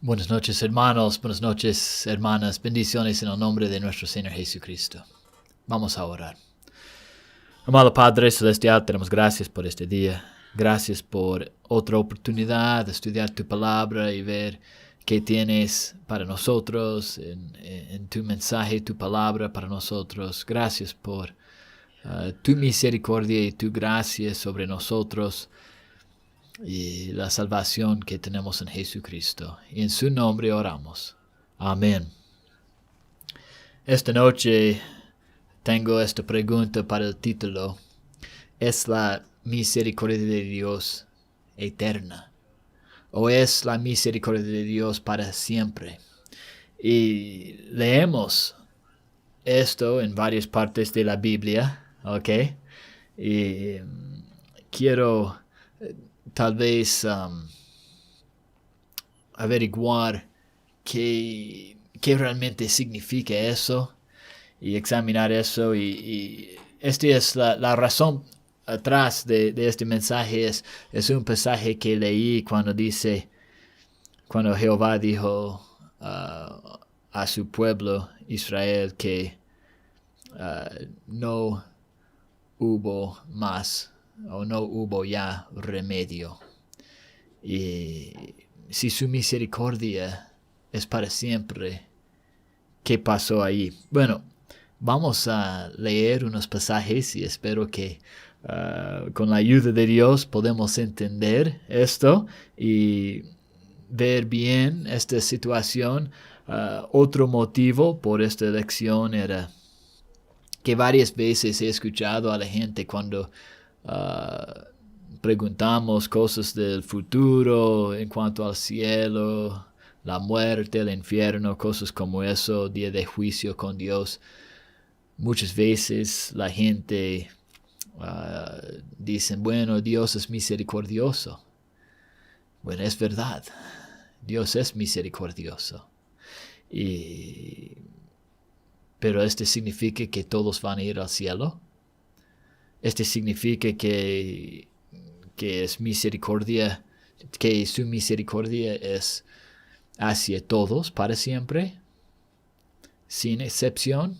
Buenas noches, hermanos, buenas noches, hermanas, bendiciones en el nombre de nuestro Señor Jesucristo. Vamos a orar. Amado Padre Celestial, te damos gracias por este día. Gracias por otra oportunidad de estudiar tu palabra y ver qué tienes para nosotros en tu mensaje, tu palabra para nosotros. Gracias por tu misericordia y tu gracia sobre nosotros y la salvación que tenemos en Jesucristo. Y en su nombre oramos. Amén. Esta noche tengo esta pregunta para el título. ¿Es la misericordia de Dios eterna? ¿O es la misericordia de Dios para siempre? Y leemos esto en varias partes de la Biblia, ¿ok? Y quiero tal vez averiguar qué realmente significa eso y examinar eso. Y esta es la razón atrás de este mensaje. Es un pasaje que leí cuando Jehová dijo a su pueblo Israel que no hubo más o no hubo ya remedio. Y si su misericordia es para siempre, ¿qué pasó ahí? Bueno, vamos a leer unos pasajes y espero que con la ayuda de Dios podemos entender esto y ver bien esta situación. Otro motivo por esta lección era que varias veces he escuchado a la gente cuando preguntamos cosas del futuro en cuanto al cielo, la muerte, el infierno, cosas como eso, día de juicio con Dios. Muchas veces la gente dice, bueno, Dios es misericordioso. Bueno, es verdad, Dios es misericordioso. Pero ¿este significa que todos van a ir al cielo? ¿Este significa que es misericordia, que su misericordia es hacia todos para siempre, sin excepción?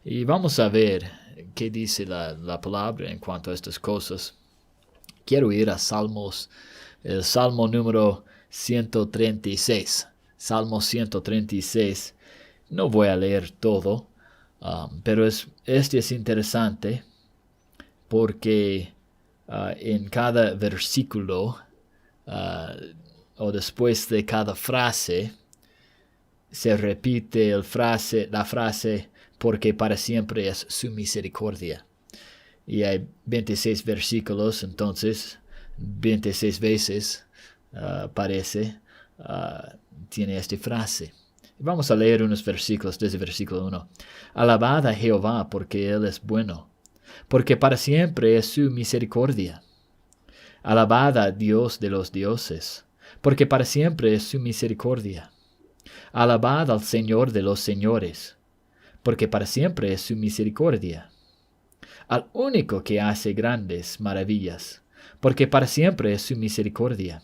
Y vamos a ver qué dice la palabra en cuanto a estas cosas. Quiero ir a Salmos, el Salmo número 136. Salmo 136. No voy a leer todo, pero este es interesante porque en cada versículo o después de cada frase se repite la frase porque para siempre es su misericordia. Y hay 26 versículos, entonces 26 veces tiene esta frase. Vamos a leer unos versículos desde el versículo 1. Alabad a Jehová porque Él es bueno, porque para siempre es su misericordia. Alabad a Dios de los dioses, porque para siempre es su misericordia. Alabad al Señor de los señores, porque para siempre es su misericordia. Al único que hace grandes maravillas, porque para siempre es su misericordia.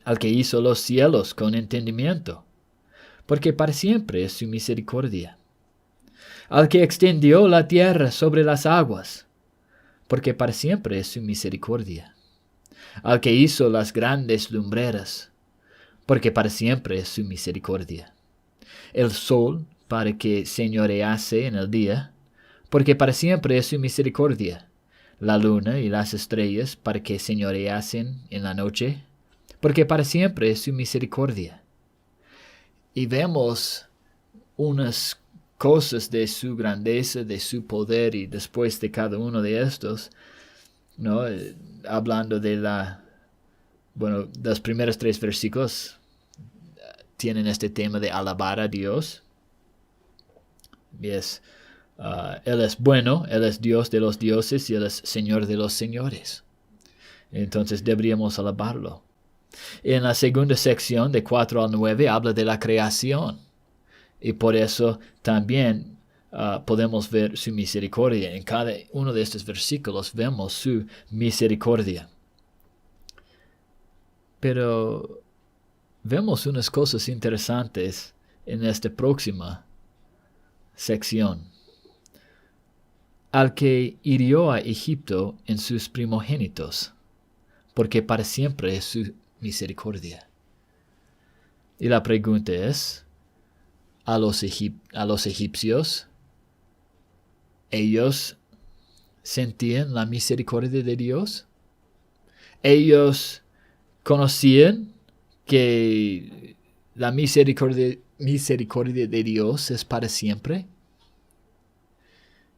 Al que hizo los cielos con entendimiento, porque para siempre es su misericordia. Al que extendió la tierra sobre las aguas, porque para siempre es su misericordia. Al que hizo las grandes lumbreras, porque para siempre es su misericordia. El sol para que señorease en el día, porque para siempre es su misericordia. La luna y las estrellas para que señoreasen en la noche, porque para siempre es su misericordia. Y vemos unas cosas de su grandeza, de su poder, y después de cada uno de estos, ¿no? Hablando de los primeros 3 versículos tienen este tema de alabar a Dios. Y Él es bueno, Él es Dios de los dioses y Él es Señor de los señores. Entonces deberíamos alabarlo. En la segunda sección, de 4 al 9, habla de la creación. Y por eso también podemos ver su misericordia. En cada uno de estos versículos vemos su misericordia. Pero vemos unas cosas interesantes en esta próxima sección. Al que hirió a Egipto en sus primogénitos, porque para siempre es su misericordia. Y la pregunta es, a los egipcios, ¿ellos sentían la misericordia de Dios? ¿Ellos conocían que la misericordia de Dios es para siempre?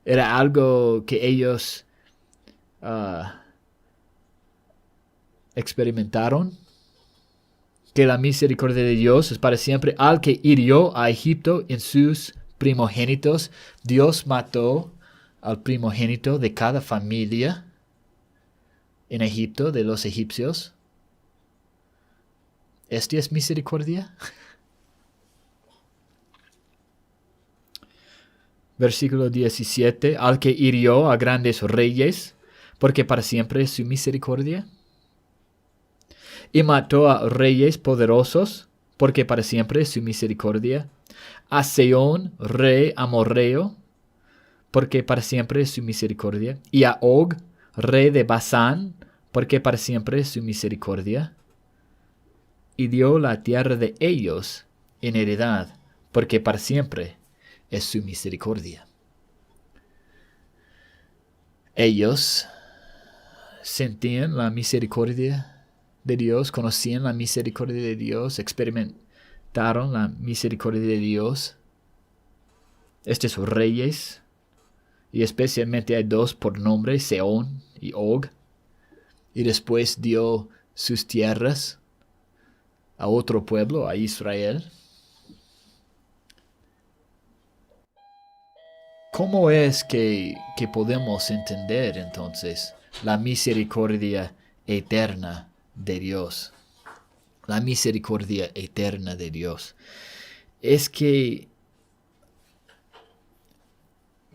Era algo que ellos experimentaron, que la misericordia de Dios es para siempre. Al que hirió a Egipto en sus primogénitos, Dios mató al primogénito de cada familia en Egipto, de los egipcios. ¿Esta es misericordia? Versículo 17. Al que hirió a grandes reyes, porque para siempre es su misericordia. Y mató a reyes poderosos, porque para siempre es su misericordia. A Sehón, rey amorreo, porque para siempre es su misericordia. Y a Og, rey de Basán, porque para siempre es su misericordia. Y dio la tierra de ellos en heredad, porque para siempre es su misericordia. Ellos sentían la misericordia de Dios, conocían la misericordia de Dios, experimentaron la misericordia de Dios. Estos reyes, y especialmente hay dos por nombre, Sehón y Og, y después dio sus tierras a otro pueblo, a Israel. ¿Cómo es que podemos entender entonces la misericordia eterna de Dios? La misericordia eterna de Dios. Es que,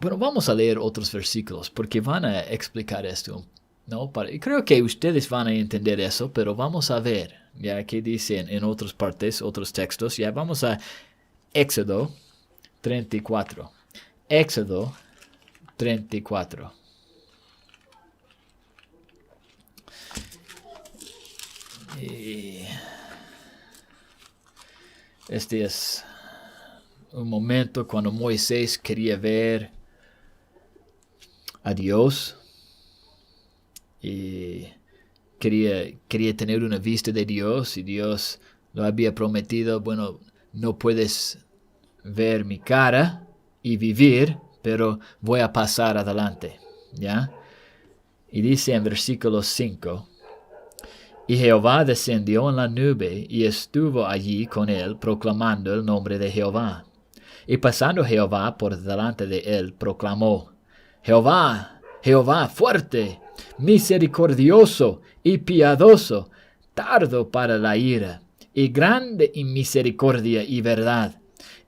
bueno, vamos a leer otros versículos porque van a explicar esto, ¿no? Creo que ustedes van a entender eso, pero vamos a ver, ya que dicen en otras partes, otros textos. Ya vamos a Éxodo 34. Éxodo 34. Y este es un momento cuando Moisés quería ver a Dios y quería tener una vista de Dios, y Dios lo había prometido: bueno, no puedes ver mi cara y vivir, pero voy a pasar adelante, ¿ya? Y dice en versículo 5: y Jehová descendió en la nube y estuvo allí con él, proclamando el nombre de Jehová. Y pasando Jehová por delante de él, proclamó: Jehová, Jehová fuerte, misericordioso y piadoso, tardo para la ira, y grande en misericordia y verdad,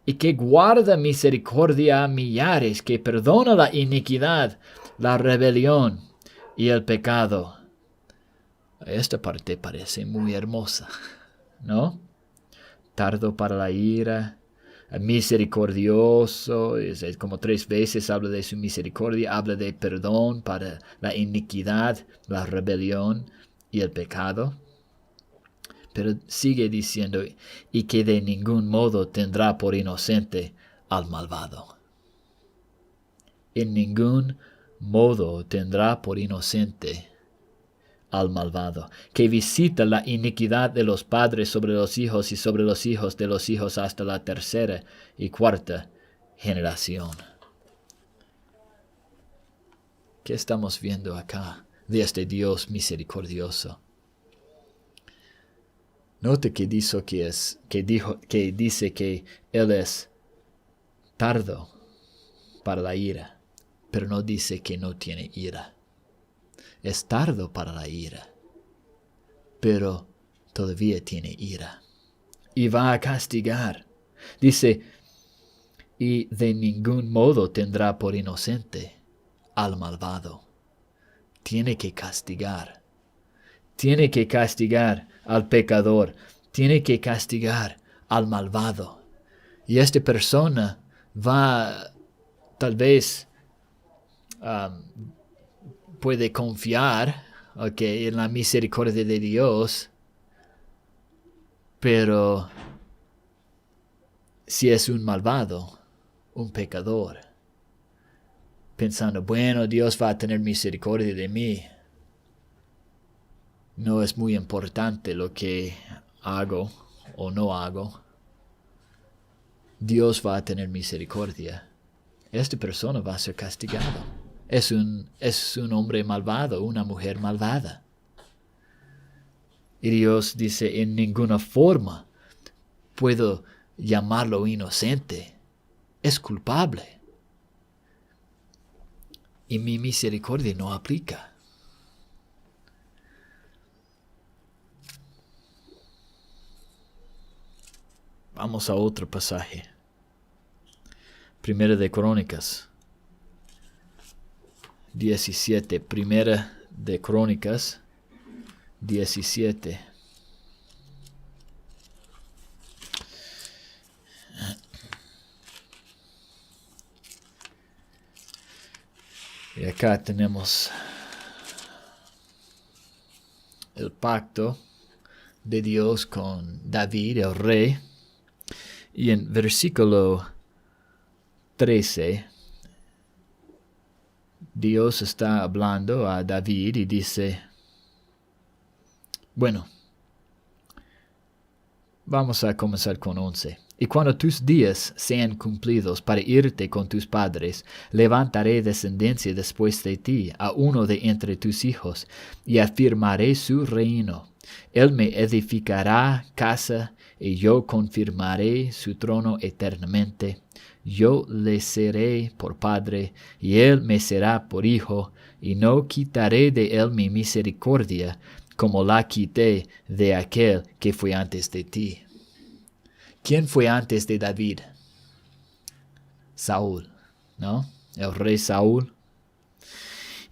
y que guarda misericordia a millares, que perdona la iniquidad, la rebelión y el pecado. Esta parte parece muy hermosa, ¿no? Tardo para la ira, misericordioso, es como 3 veces habla de su misericordia, habla de perdón para la iniquidad, la rebelión y el pecado. Pero sigue diciendo: y que de ningún modo tendrá por inocente al malvado. En ningún modo tendrá por inocente al malvado, que visita la iniquidad de los padres sobre los hijos y sobre los hijos de los hijos hasta la 3ª y 4ª generación. ¿Qué estamos viendo acá de este Dios misericordioso? Note que dice que Él es tardo para la ira, pero no dice que no tiene ira. Es tardo para la ira, pero todavía tiene ira. Y va a castigar. Dice: y de ningún modo tendrá por inocente al malvado. Tiene que castigar. Tiene que castigar al pecador. tiene que castigar al malvado. Y esta persona va, tal vez, puede confiar, en la misericordia de Dios, pero si es un malvado, un pecador, pensando, bueno, Dios va a tener misericordia de mí, no es muy importante lo que hago o no hago, Dios va a tener misericordia. Esta persona va a ser castigado. Es un hombre malvado, una mujer malvada. Y Dios dice, en ninguna forma puedo llamarlo inocente. Es culpable. Y mi misericordia no aplica. Vamos a otro pasaje. Primera de Crónicas 17. Primera de Crónicas 17. Y acá tenemos el pacto de Dios con David, el rey. Y en versículo 13, Dios está hablando a David y dice, bueno, vamos a comenzar con 11. Y cuando tus días sean cumplidos para irte con tus padres, levantaré descendencia después de ti, a uno de entre tus hijos, y afirmaré su reino. Él me edificará casa, y yo confirmaré su trono eternamente. Yo le seré por padre, y él me será por hijo, y no quitaré de él mi misericordia, como la quité de aquel que fue antes de ti. ¿Quién fue antes de David? Saúl, ¿no? El rey Saúl.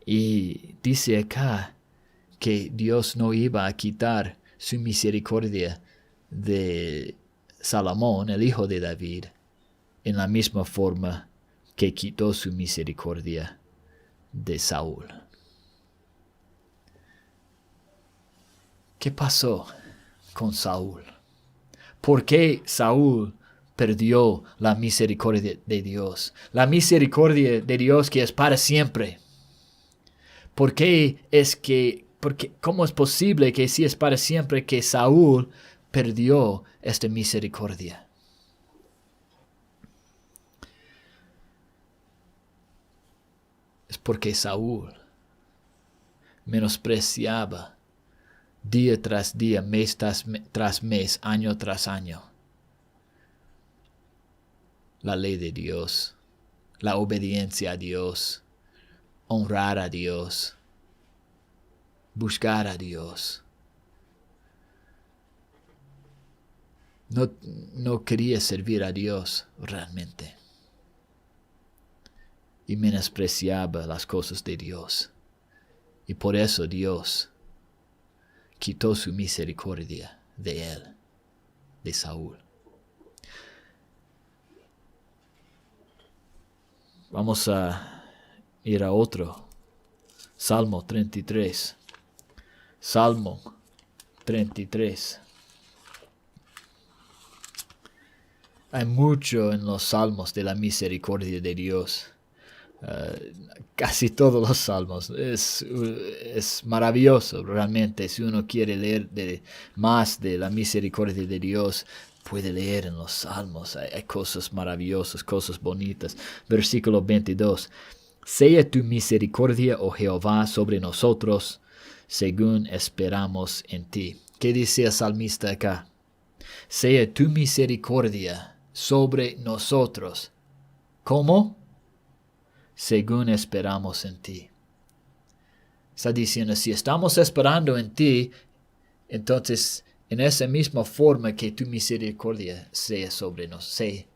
Y dice acá que Dios no iba a quitar su misericordia de Salomón, el hijo de David, en la misma forma que quitó su misericordia de Saúl. ¿Qué pasó con Saúl? ¿Por qué Saúl perdió la misericordia de Dios? La misericordia de Dios que es para siempre. ¿Cómo es posible que si es para siempre que Saúl perdió esta misericordia? Es porque Saúl menospreciaba día tras día, mes tras mes, año tras año, la ley de Dios, la obediencia a Dios, honrar a Dios, buscar a Dios. No quería servir a Dios realmente. Y menospreciaba las cosas de Dios. Y por eso Dios quitó su misericordia de él, de Saúl. Vamos a ir a otro. Salmo 33. Salmo 33. Hay mucho en los salmos de la misericordia de Dios. Casi todos los salmos. Es maravilloso realmente. Si uno quiere leer más de la misericordia de Dios, puede leer en los salmos. Hay cosas maravillosas, cosas bonitas. Versículo 22. Sea tu misericordia, oh Jehová, sobre nosotros, según esperamos en ti. ¿Qué dice el salmista acá? Sea tu misericordia sobre nosotros. ¿Cómo? Según esperamos en ti. Está diciendo, si estamos esperando en ti, entonces en esa misma forma que tu misericordia sea sobre nosotros,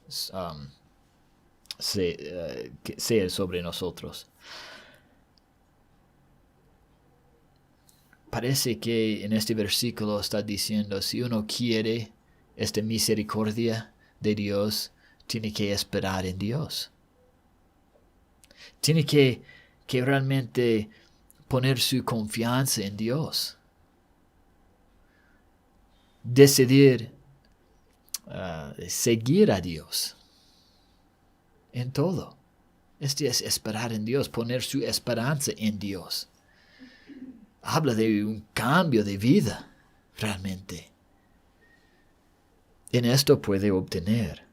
sea sobre nosotros. parece que en este versículo está diciendo, si uno quiere esta misericordia de Dios, tiene que esperar en Dios. Tiene que realmente poner su confianza en Dios. Decidir seguir a Dios en todo. Este es esperar en Dios, poner su esperanza en Dios. Habla de un cambio de vida, realmente. En esto puede obtener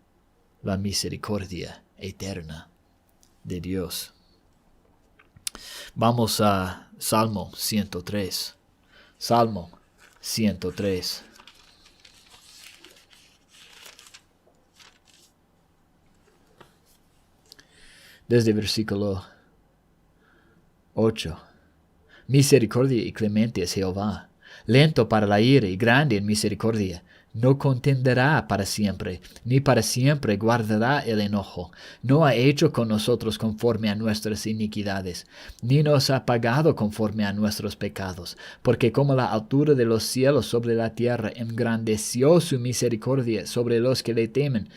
la misericordia eterna de Dios. Vamos a Salmo 103. Salmo 103. Desde versículo 8. Misericordia y clemente es Jehová, lento para la ira y grande en misericordia. No contenderá para siempre, ni para siempre guardará el enojo. No ha hecho con nosotros conforme a nuestras iniquidades, ni nos ha pagado conforme a nuestros pecados. Porque como la altura de los cielos sobre la tierra, engrandeció su misericordia sobre los que le temen.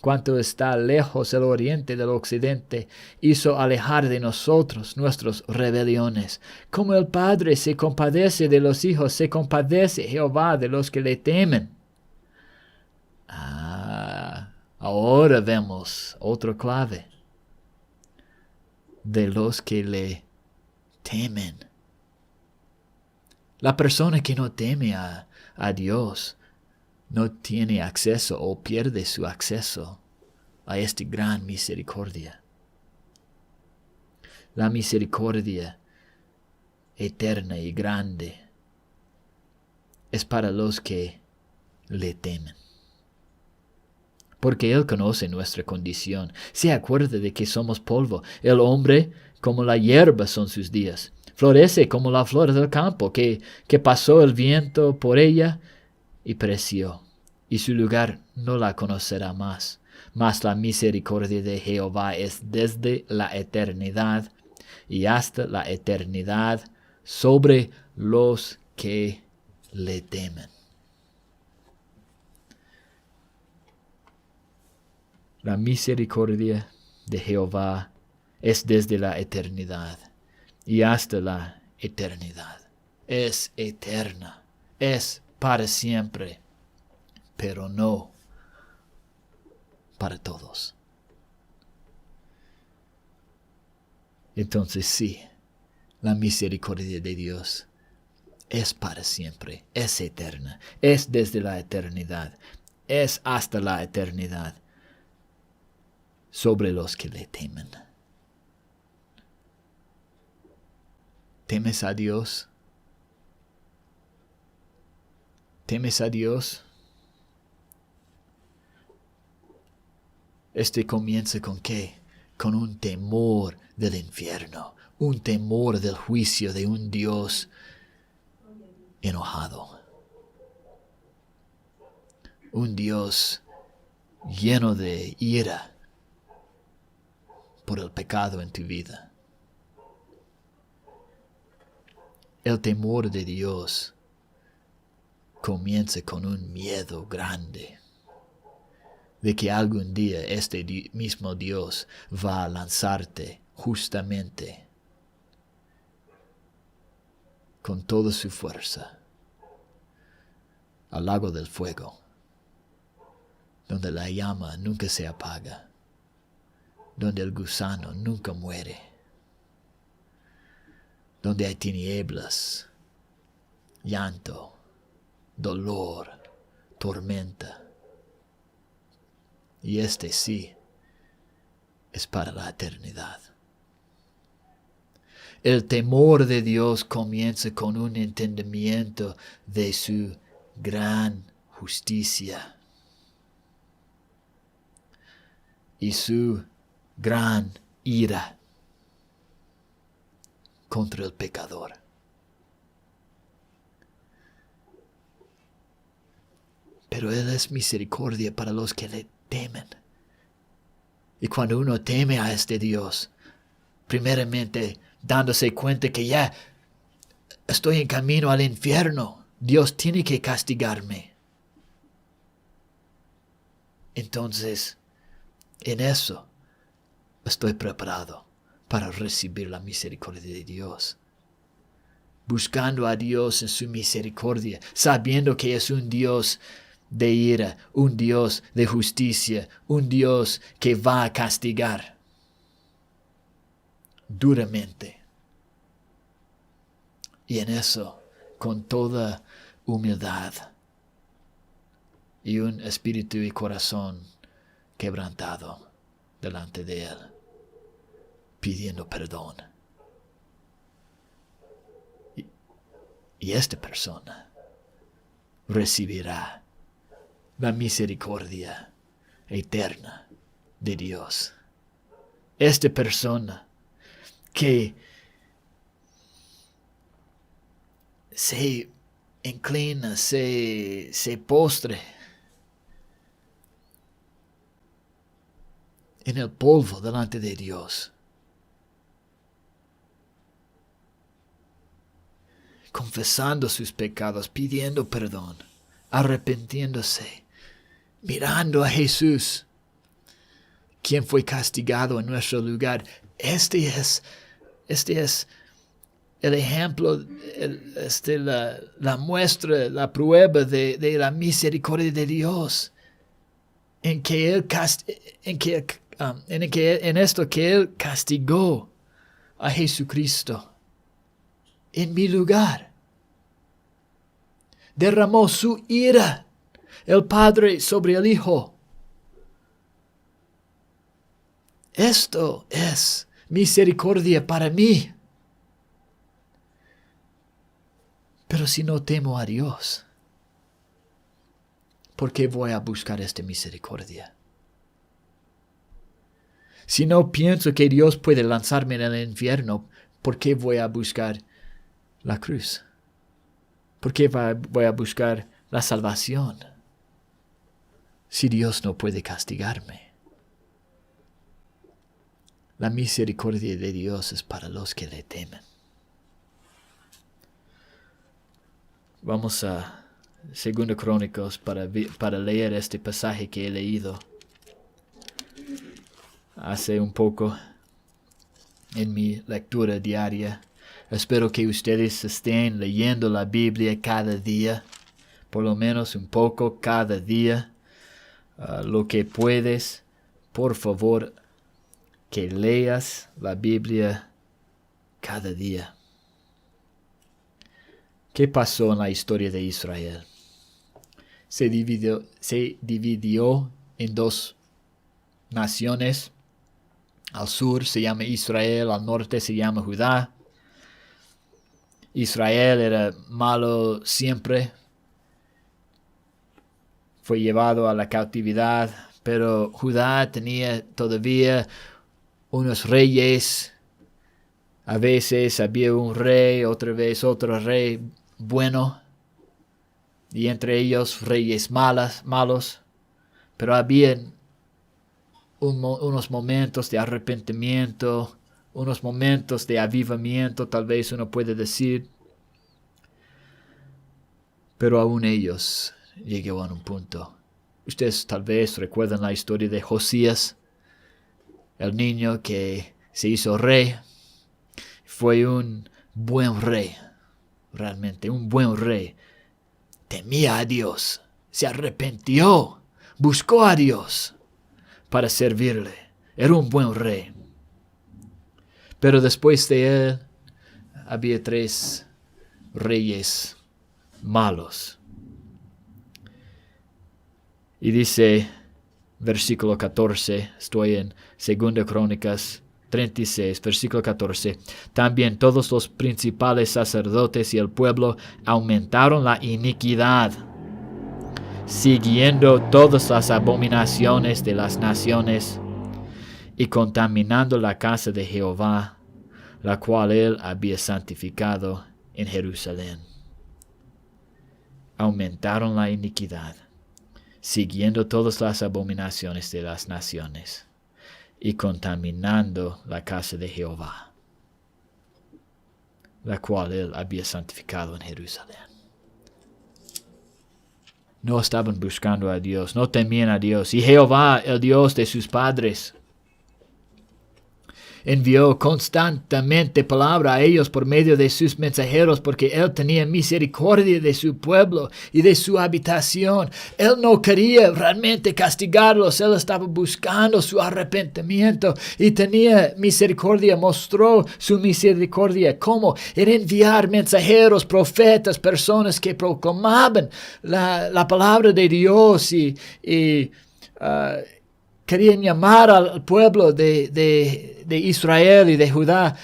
Cuanto está lejos el oriente del occidente, hizo alejar de nosotros nuestras rebeliones. Como el Padre se compadece de los hijos, se compadece Jehová de los que le temen. Ahora vemos otra clave. De los que le temen. La persona que no teme a Dios no tiene acceso o pierde su acceso a esta gran misericordia. La misericordia eterna y grande es para los que le temen. Porque Él conoce nuestra condición. Se acuerda de que somos polvo. El hombre, como la hierba son sus días. Florece como la flor del campo, que pasó el viento por ella y pereció, y su lugar no la conocerá más. Mas la misericordia de Jehová es desde la eternidad y hasta la eternidad sobre los que le temen. La misericordia de Jehová es desde la eternidad y hasta la eternidad. Es eterna, es para siempre, pero no para todos. Entonces sí, la misericordia de Dios es para siempre, es eterna, es desde la eternidad, es hasta la eternidad sobre los que le temen. ¿Temes a Dios? ¿Temes a Dios? Este comienza con ¿qué? Con un temor del infierno, un temor del juicio de un Dios enojado. Un Dios lleno de ira por el pecado en tu vida. El temor de Dios comienza con un miedo grande de que algún día este mismo Dios va a lanzarte justamente con toda su fuerza al lago del fuego, donde la llama nunca se apaga, donde el gusano nunca muere, donde hay tinieblas, llanto, dolor, tormenta. Y este sí es para la eternidad. El temor de Dios comienza con un entendimiento de su gran justicia y su gran ira contra el pecador. Pero Él es misericordia para los que le temen. Y cuando uno teme a este Dios, primeramente dándose cuenta que ya estoy en camino al infierno. Dios tiene que castigarme. Entonces, en eso, estoy preparado para recibir la misericordia de Dios. Buscando a Dios en su misericordia, sabiendo que es un Dios de ira, un Dios de justicia, un Dios que va a castigar duramente. Y en eso, con toda humildad y un espíritu y corazón quebrantado delante de Él, pidiendo perdón. Y esta persona recibirá la misericordia eterna de Dios. Esta persona que se inclina, se postre en el polvo delante de Dios, confesando sus pecados, pidiendo perdón, arrepintiéndose, mirando a Jesús, quien fue castigado en nuestro lugar. Este es el ejemplo, la muestra, la prueba de la misericordia de Dios, en esto que Él castigó a Jesucristo en mi lugar. Derramó su ira, el Padre sobre el Hijo. Esto es misericordia para mí. Pero si no temo a Dios, ¿por qué voy a buscar esta misericordia? Si no pienso que Dios puede lanzarme en el infierno, ¿por qué voy a buscar la cruz? ¿Por qué voy a buscar la salvación si Dios no puede castigarme? La misericordia de Dios es para los que le temen. Vamos a 2 Crónicas para leer este pasaje que he leído hace un poco en mi lectura diaria. Espero que ustedes estén leyendo la Biblia cada día, por lo menos un poco cada día. Lo que puedes, por favor, que leas la Biblia cada día. ¿Qué pasó en la historia de Israel? Se dividió en dos naciones. Al sur se llama Israel, al norte se llama Judá. Israel era malo siempre. Fue llevado a la cautividad, pero Judá tenía todavía unos reyes. A veces había un rey, otra vez otro rey bueno, y entre ellos reyes malos, pero había unos momentos de arrepentimiento, unos momentos de avivamiento, tal vez uno puede decir, pero aún ellos llegaron a un punto. Ustedes tal vez recuerdan la historia de Josías, el niño que se hizo rey. Fue un buen rey, realmente un buen rey. Temía a Dios, se arrepintió, buscó a Dios para servirle. Era un buen rey. Pero después de él había 3 reyes malos. Y dice, versículo 14, estoy en 2 Crónicas 36, versículo 14. También todos los principales sacerdotes y el pueblo aumentaron la iniquidad, siguiendo todas las abominaciones de las naciones y contaminando la casa de Jehová, la cual él había santificado en Jerusalén. Aumentaron la iniquidad, siguiendo todas las abominaciones de las naciones y contaminando la casa de Jehová. la cual él había santificado en Jerusalén. No estaban buscando a Dios, no temían a Dios. Y Jehová, el Dios de sus padres, envió constantemente palabra a ellos por medio de sus mensajeros, porque él tenía misericordia de su pueblo y de su habitación. Él no quería realmente castigarlos, él estaba buscando su arrepentimiento y tenía misericordia, mostró su misericordia como en enviar mensajeros, profetas, personas que proclamaban la palabra de Dios y querían llamar al pueblo de Israel y de Judá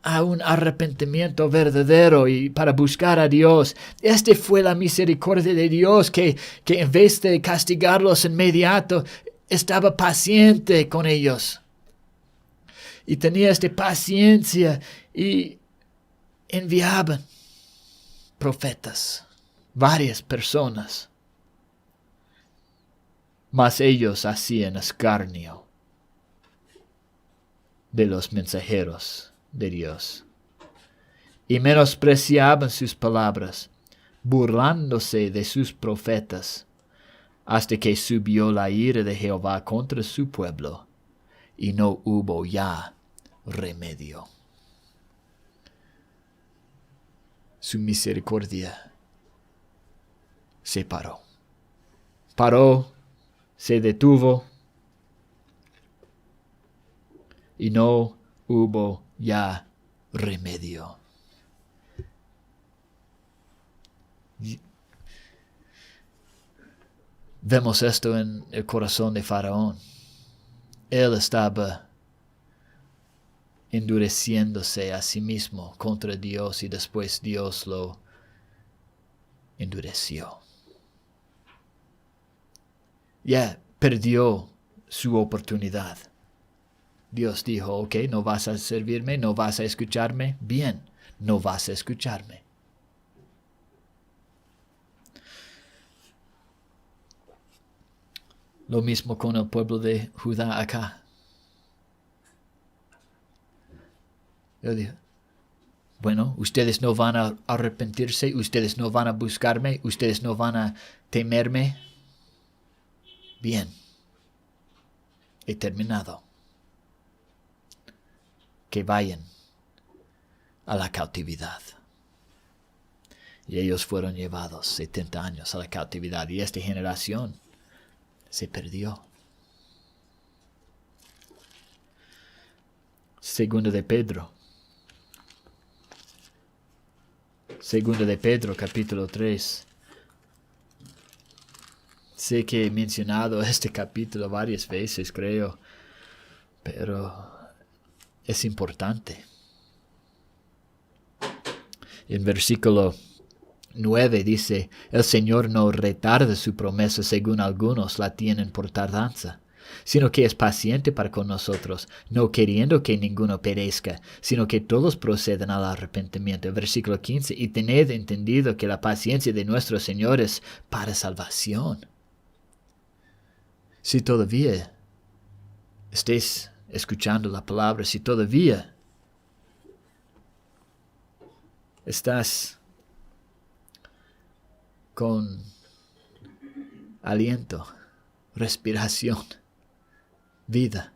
a un arrepentimiento verdadero y para buscar a Dios. Esta fue la misericordia de Dios que en vez de castigarlos inmediato, estaba paciente con ellos. Y tenía esta paciencia y enviaban profetas, varias personas. Mas ellos hacían escarnio de los mensajeros de Dios y menospreciaban sus palabras, burlándose de sus profetas, hasta que subió la ira de Jehová contra su pueblo, y no hubo ya remedio. Su misericordia se paró. Se detuvo y no hubo ya remedio. Vemos esto en el corazón de Faraón. Él estaba endureciéndose a sí mismo contra Dios y después Dios lo endureció. Ya perdió su oportunidad. Dios dijo, ok, no vas a servirme, no vas a escucharme. Bien, no vas a escucharme. Lo mismo con el pueblo de Judá acá. Yo digo, bueno, ustedes no van a arrepentirse, ustedes no van a buscarme, ustedes no van a temerme. Bien, he terminado. Que vayan a la cautividad. Y ellos fueron llevados 70 años a la cautividad y esta generación se perdió. Segunda de Pedro, capítulo 3. Sé que he mencionado este capítulo varias veces, creo, pero es importante. En versículo 9 dice, el Señor no retarda su promesa según algunos la tienen por tardanza, sino que es paciente para con nosotros, no queriendo que ninguno perezca, sino que todos procedan al arrepentimiento. Versículo 15, y tened entendido que la paciencia de nuestro Señor es para salvación. Si todavía estés escuchando la palabra, si todavía estás con aliento, respiración, vida,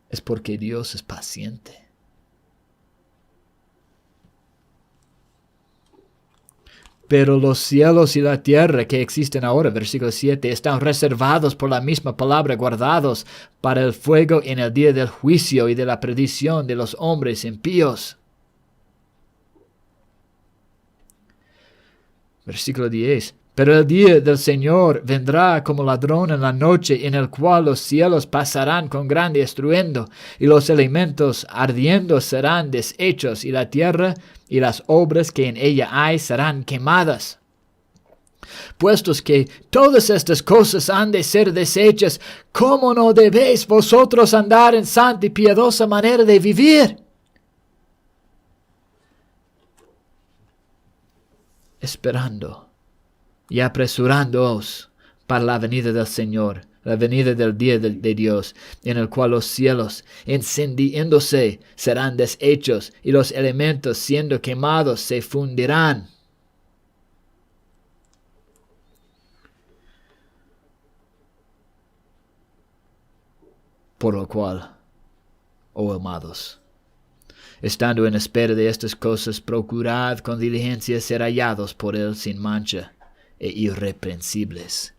es porque Dios es paciente. Pero los cielos y la tierra que existen ahora, versículo 7, están reservados por la misma palabra, guardados para el fuego en el día del juicio y de la perdición de los hombres impíos. Versículo 10. Pero el día del Señor vendrá como ladrón en la noche, en el cual los cielos pasarán con grande estruendo, y los elementos ardiendo serán deshechos, y la tierra y las obras que en ella hay serán quemadas. Puestos que todas estas cosas han de ser deshechas, ¿cómo no debéis vosotros andar en santa y piadosa manera de vivir? Esperando y apresurándoos para la venida del Señor, la venida del día de Dios, en el cual los cielos, encendiéndose, serán deshechos, y los elementos, siendo quemados, se fundirán. Por lo cual, oh amados, estando en espera de estas cosas, procurad con diligencia ser hallados por él sin mancha e irreprensibles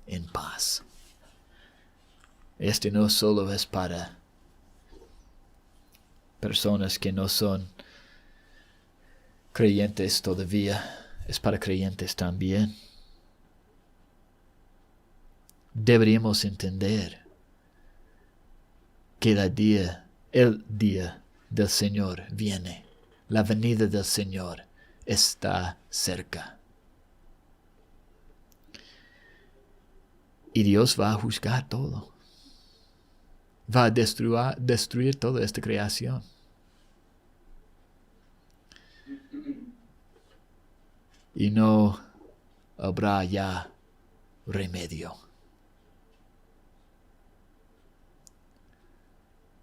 en paz. Este no solo es para personas que no son creyentes todavía, es para creyentes también. Deberíamos entender que el día del Señor viene. La venida del Señor está cerca. Y Dios va a juzgar todo. Va a destruir toda esta creación. Y no habrá ya remedio.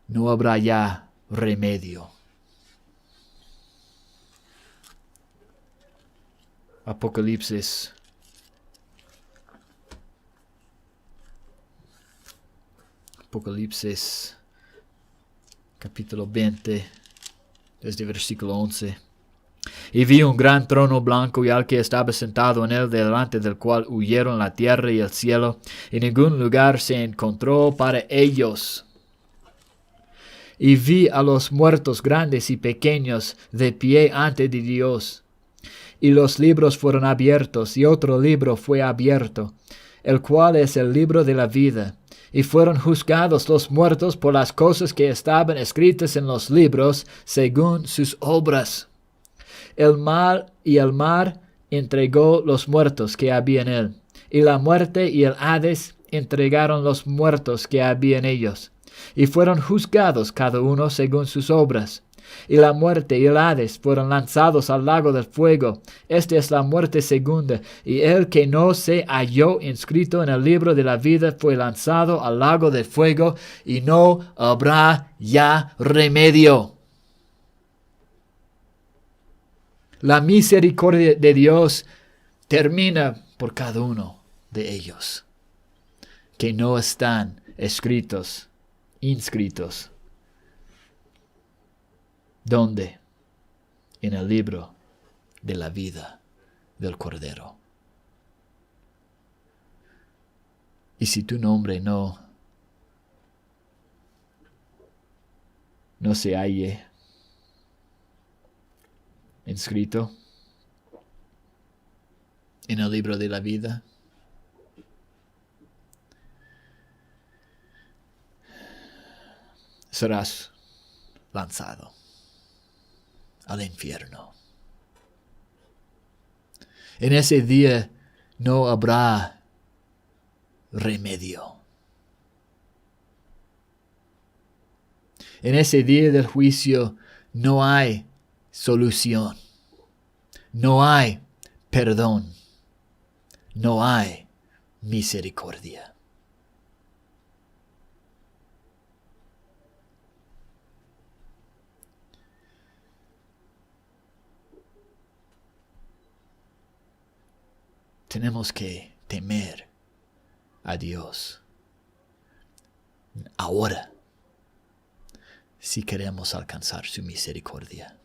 No habrá ya remedio. Apocalipsis capítulo 20, desde versículo 11. Y vi un gran trono blanco y al que estaba sentado en él, delante del cual huyeron la tierra y el cielo, y ningún lugar se encontró para ellos. Y vi a los muertos grandes y pequeños de pie ante de Dios. Y los libros fueron abiertos, y otro libro fue abierto, el cual es el libro de la vida. Y fueron juzgados los muertos por las cosas que estaban escritas en los libros, según sus obras. El mar entregó los muertos que había en él, y la muerte y el Hades entregaron los muertos que había en ellos. Y fueron juzgados cada uno según sus obras. Y la muerte y el Hades fueron lanzados al lago del fuego. Esta es la muerte segunda. Y el que no se halló inscrito en el libro de la vida fue lanzado al lago del fuego, y no habrá ya remedio. La misericordia de Dios termina por cada uno de ellos que no están inscritos. ¿Dónde? En el libro de la vida del Cordero. Y si tu nombre no se halle inscrito en el libro de la vida, serás lanzado al infierno. En ese día no habrá remedio. En ese día del juicio no hay solución. No hay perdón. No hay misericordia. Tenemos que temer a Dios ahora si queremos alcanzar su misericordia.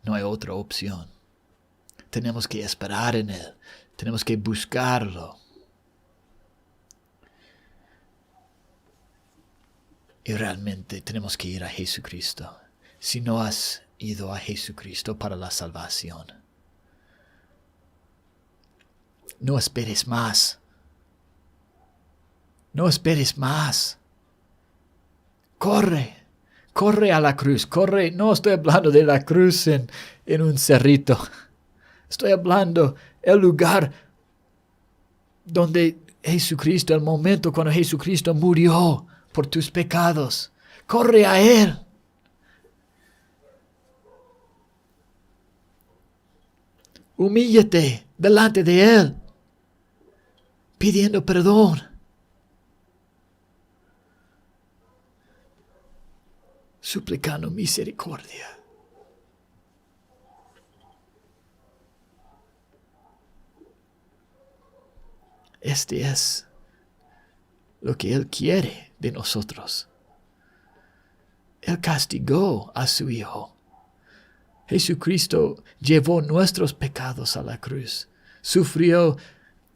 No hay otra opción. Tenemos que esperar en Él. Tenemos que buscarlo. Y realmente tenemos que ir a Jesucristo. Si no has ido a Jesucristo para la salvación, no esperes más. No esperes más. Corre a la cruz. Corre. No estoy hablando de la cruz en un cerrito. Estoy hablando del lugar donde Jesucristo, el momento cuando Jesucristo murió por tus pecados. Corre a Él. Humíllate delante de Él, pidiendo perdón. suplicando misericordia. Este es lo que Él quiere de nosotros. Él castigó a su Hijo. Jesucristo llevó nuestros pecados a la cruz. Sufrió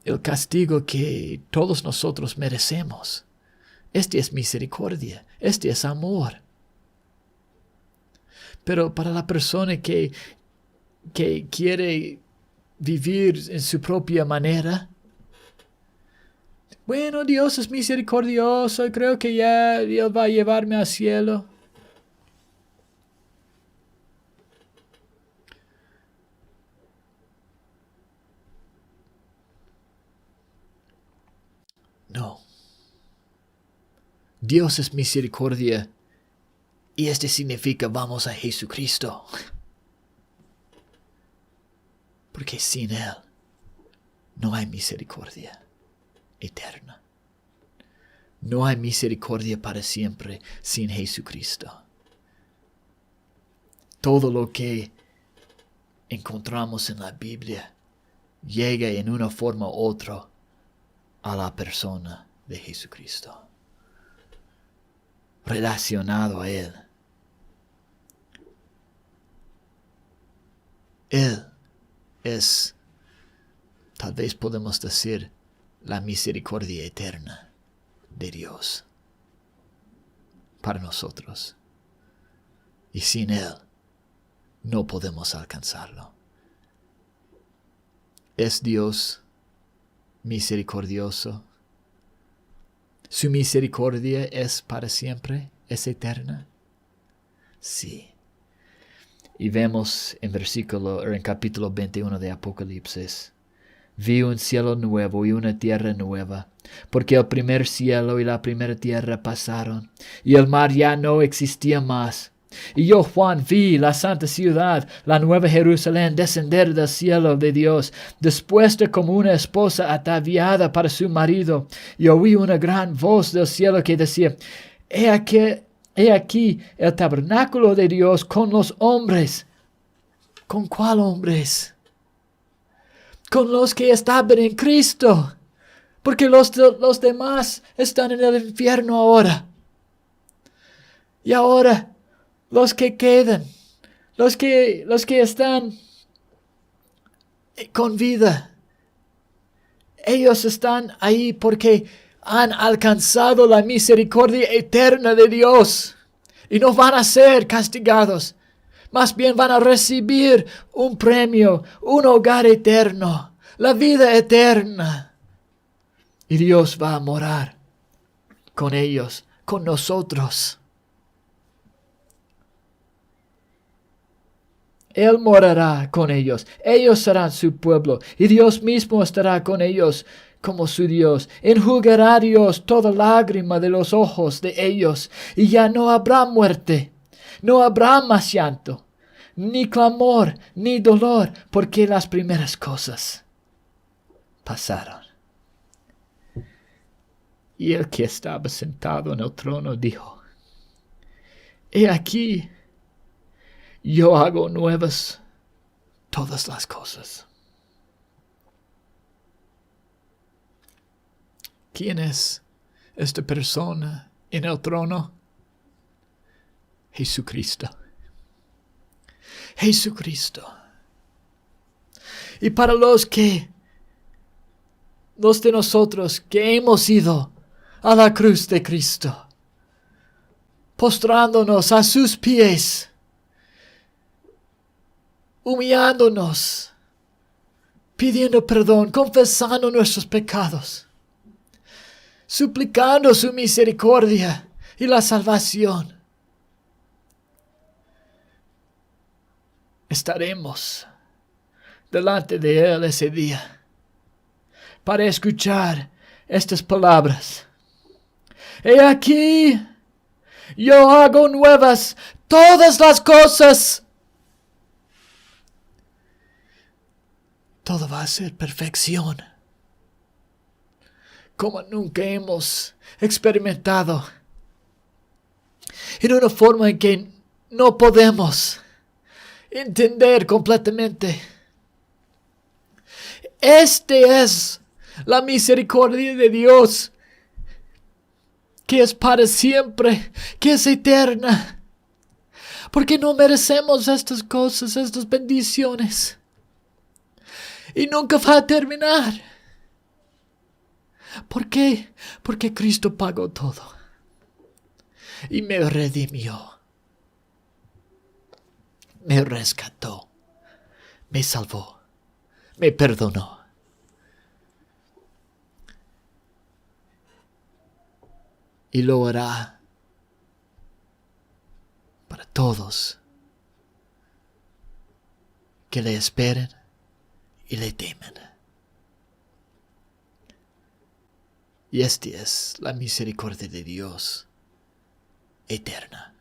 el castigo que todos nosotros merecemos. Este es misericordia. Este es amor. Pero para la persona que quiere vivir en su propia manera, bueno, Dios es misericordioso, creo que ya Dios va a llevarme al cielo. No. Dios es misericordia y este significa vamos a Jesucristo. Porque sin Él no hay misericordia eterna. No hay misericordia para siempre sin Jesucristo. Todo lo que encontramos en la Biblia llega en una forma u otra a la persona de Jesucristo, relacionado a Él. Él es, tal vez podemos decir, la misericordia eterna de Dios para nosotros. Y sin Él no podemos alcanzarlo. ¿Es Dios misericordioso? ¿Su misericordia es para siempre? ¿Es eterna? Sí. Y vemos en capítulo 21 de Apocalipsis: vi un cielo nuevo y una tierra nueva, porque el primer cielo y la primera tierra pasaron, y el mar ya no existía más. Y yo, Juan, vi la santa ciudad, la nueva Jerusalén, descender del cielo de Dios, dispuesta como una esposa ataviada para su marido. Y oí una gran voz del cielo que decía: He aquí el tabernáculo de Dios con los hombres. ¿Con cuál hombres? Con los que estaban en Cristo, porque los demás están en el infierno ahora. Y ahora los que quedan, los que están con vida, ellos están ahí porque han alcanzado la misericordia eterna de Dios y no van a ser castigados. Más bien van a recibir un premio, un hogar eterno, la vida eterna. Y Dios va a morar con ellos, con nosotros. Él morará con ellos, ellos serán su pueblo, y Dios mismo estará con ellos como su Dios. Enjugará Dios toda lágrima de los ojos de ellos, y ya no habrá muerte. No habrá más llanto, ni clamor, ni dolor, porque las primeras cosas pasaron. Y el que estaba sentado en el trono dijo: He aquí, yo hago nuevas todas las cosas. ¿Quién es esta persona en el trono? Jesucristo. Jesucristo. Y para los de nosotros que hemos ido a la cruz de Cristo, postrándonos a sus pies, humillándonos, pidiendo perdón, confesando nuestros pecados, suplicando su misericordia y la salvación, estaremos delante de Él ese día para escuchar estas palabras: He aquí, yo hago nuevas todas las cosas. Todo va a ser perfección, como nunca hemos experimentado en una forma en que no podemos entender completamente. Este es la misericordia de Dios, que es para siempre, que es eterna. Porque no merecemos estas cosas, estas bendiciones. Y nunca va a terminar. ¿Por qué? Porque Cristo pagó todo. Y me redimió. Me rescató. Me salvó. Me perdonó. Y lo hará para todos que le esperen y le temen. Y esta es la misericordia de Dios eterna.